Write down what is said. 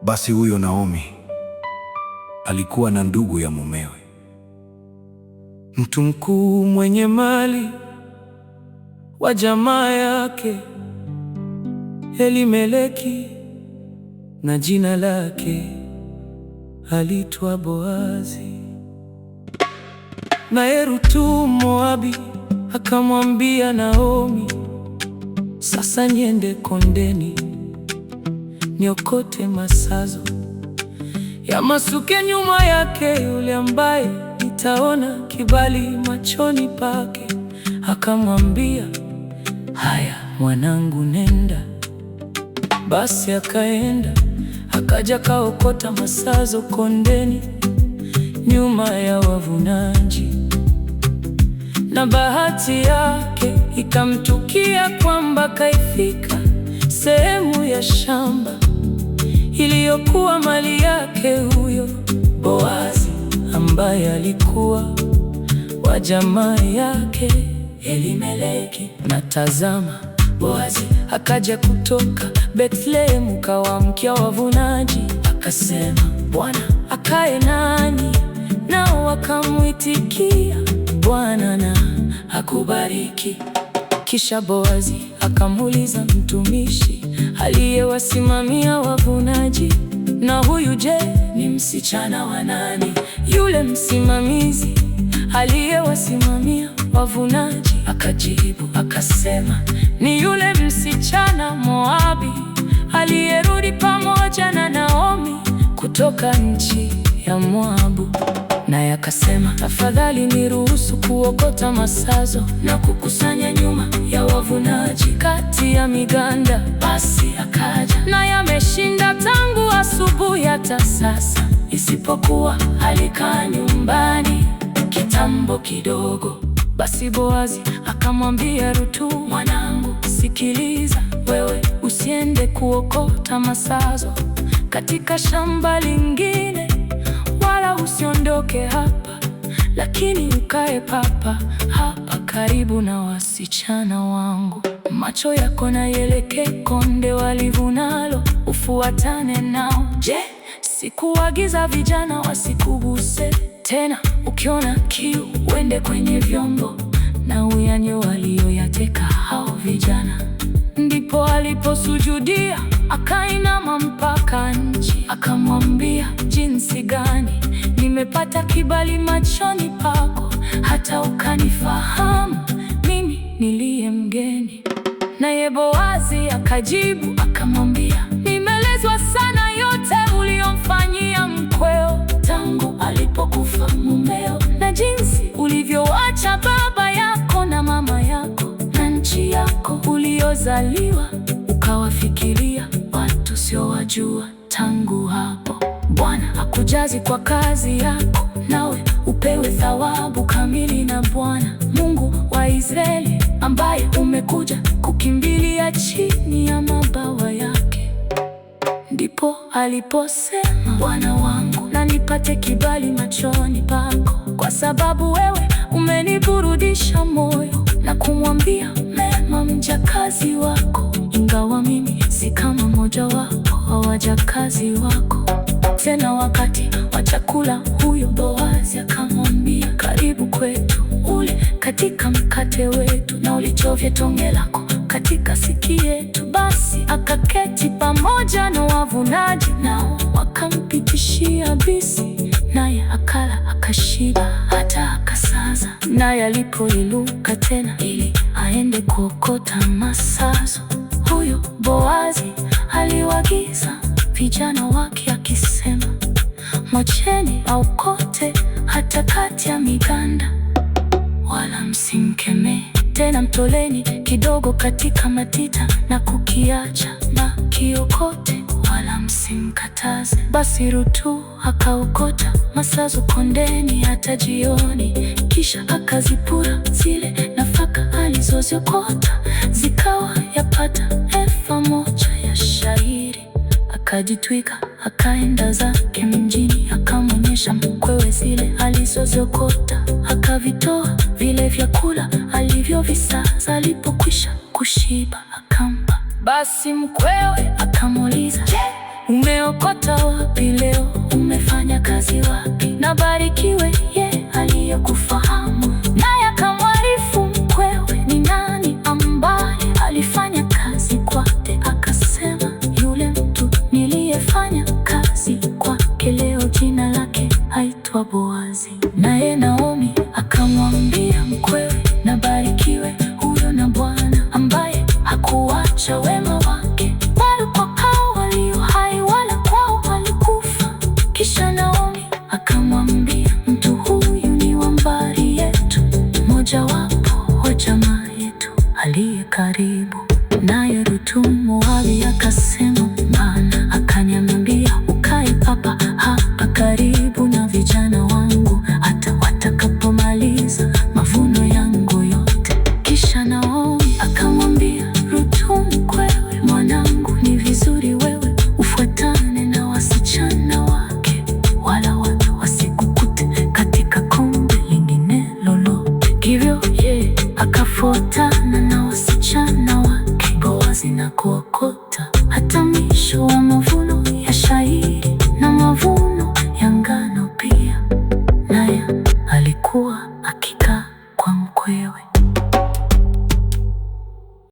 Basi huyo Naomi alikuwa na ndugu ya mumewe, mtu mkuu mwenye mali wa jamaa yake Elimeleki, na jina lake alitwa Boazi. Naye Ruthu Moabi akamwambia Naomi, sasa niende kondeni niokote masazo ya masuke nyuma yake yule ambaye nitaona kibali machoni pake. Akamwambia, haya mwanangu, nenda. Basi akaenda, akaja kaokota masazo kondeni nyuma ya wavunaji. Na bahati yake ikamtukia kwamba kaifika sehemu ya shamba iliyokuwa mali yake huyo Boazi, ambaye alikuwa wa jamaa yake Elimeleki. Na tazama, Boazi akaja kutoka Bethlehemu kawaamkia wavunaji, akasema, Bwana akae nanyi. Nao wakamwitikia, Bwana na akubariki. Kisha Boazi akamuuliza mtumishi aliyewasimamia wavunaji, na huyu je, ni msichana wa nani? Yule msimamizi aliyewasimamia wavunaji akajibu akasema, ni yule msichana Moabi aliyerudi pamoja na Naomi kutoka nchi ya Moabu. Naye akasema, tafadhali niruhusu kuokota masazo na kukusanya nyuma ya wavunaji kati ya miganda. Basi akaja, naye ameshinda tangu asubuhi hata sasa, isipokuwa alikaa nyumbani kitambo kidogo. Basi Boazi akamwambia Ruthu, mwanangu, sikiliza, wewe usiende kuokota masazo katika shamba lingine, wala usiondoke hapa, lakini ukae papa hapa karibu na wasichana wangu. Macho yako na yelekee konde walivunalo, ufuatane nao. Je, sikuagiza vijana wasikuguse tena? Ukiona kiu uende kwenye vyombo na uyanywe walioyateka hao vijana. Ndipo aliposujudia akainama mpaka nchi, akamwambia, jinsi gani nimepata kibali machoni pako, hata ukanifahamu mimi niliye mgeni. Naye Boazi akajibu akamwambia, nimeelezwa sana yote uliyomfanyia mkweo tangu alipokufa mumeo, na jinsi ulivyoacha baba yako na mama yako na nchi yako uliozaliwa, ukawafikiria watu siowajua. Tangu hapo Bwana akujazi kwa kazi yako, nawe upewe thawabu kamili na Bwana Mungu wa Israeli, ambaye umekuja kukimbilia chini ya mabawa yake. Ndipo aliposema, Bwana wangu, na nipate kibali machoni pako, kwa sababu wewe umeniburudisha moyo na kumwambia mema mjakazi wako, ingawa mimi si kama mmoja wapo wa wajakazi wako. Tena wakati wa chakula, huyo Boazi akamwambia, karibu kwetu, ule katika mkate wetu, na ulichovye tonge lako katika siki yetu. Basi akaketi pamoja na wavunaji, nao wakampitishia bisi, naye akala akashiba hata akasaza. Naye alipoinuka tena ili aende kuokota masazo, huyo Boazi aliwaagiza vijana wake akisema, mwacheni aokote hata kati ya miganda, wala msimkemee tena. Mtoleni kidogo katika matita na kukiacha na kiokote, wala msimkataze. Basi Ruthu akaokota masazo kondeni hata jioni, kisha akazipura zile nafaka alizoziokota, zikawa yapata 1,000 ya shayiri. Akajitwika akaenda zake mjini, akamwonyesha mkwewe zile alizoziokota, akavitoa vile vyakula alivyovisaza. Alipokwisha kushiba akampa. Basi mkwewe akamuuliza, je, umeokota wapi leo? Umefanya kazi wapi? Na Barikiwe ye aliyekufahamu, naye akamwarifu mkwewe ni nani ambaye alifanya kazi kwake. Akasema, yule mtu niliyefanya kazi kwake leo jina lake aitwa Boazi. Naye Naomi akamwambia mkwewe, na Barikiwe huyo na Bwana ambaye hakuacha wema wake, bali kwa hao walio hai wala kwao walikufa. Kisha Naomi akamwambia, mtu huyu ni wa mbari yetu, mmoja wapo wa jamaa yetu aliye karibu. Naye Ruthu Mmoabu akasema, Bwana akaniambia ukae hapa karibu na vijana wangu hata watakapomaliza mavuno yangu yote. Kisha Naomi akamwambia Ruthu mkwewe, mwanangu, ni vizuri wewe ufuatane na wasichana wake, wala watu wasikukute katika kundi lingine lolote. Hivyo ye akafuatana na wasichana wake Boazi na kuokota hata mwisho wa